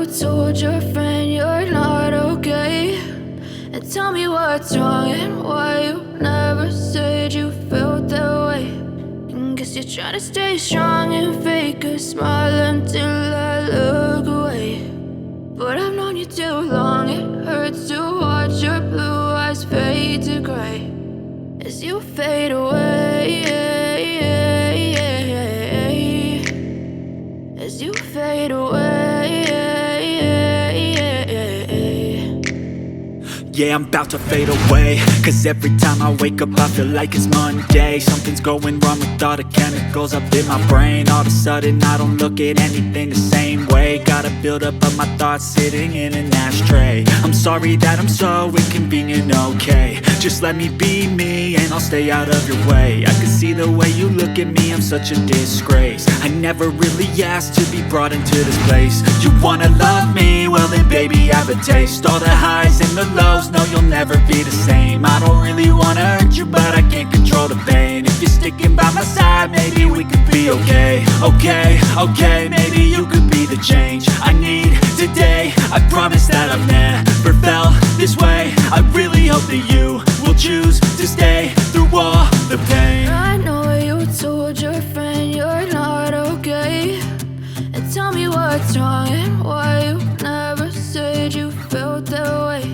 told your friend you're not okay? And tell me what's wrong and why you never said you felt that way. And guess you're trying to stay strong and fake a smile until I look away. But I've known you too long, it hurts to watch your blue eyes fade to gray as you fade away, as you fade away. Yeah, I'm about to fade away, cause every time I wake up I feel like it's Monday. Something's going wrong with all the chemicals up in my brain. All of a sudden I don't look at anything the same way. Got a build up of my thoughts sitting in an ashtray. I'm sorry that I'm so inconvenient, okay? Just let me be me and I'll stay out of your way. I can see the way you look at me, I'm such a disgrace. I never really asked to be brought into this place. You wanna love me? Well then baby have a taste. All the highs and the lows, no, you'll never be the same. I don't really wanna hurt you, but I can't control the pain. If you're sticking by my side, maybe we could be okay. Okay, maybe you could be the change I need today. I promise that I've never felt this way. I really hope that you will choose to stay through all the pain. I know you told your friend you're not okay. And tell me what's wrong and why you never said you felt that way.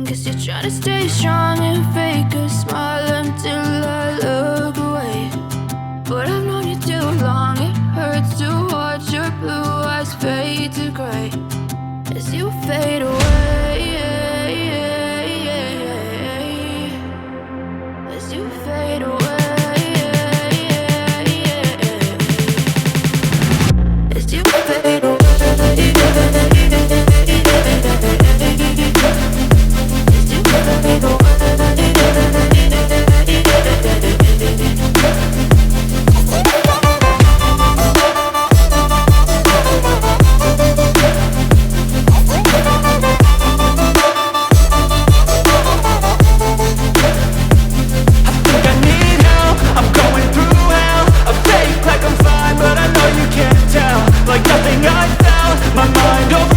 Guess you're trying to stay strong and fake a smile until I look away. But I've known you too long, it hurts to watch your blue eyes fade to gray as you fade away, as you fade away, as you fade away. Like nothing I felt, my mind over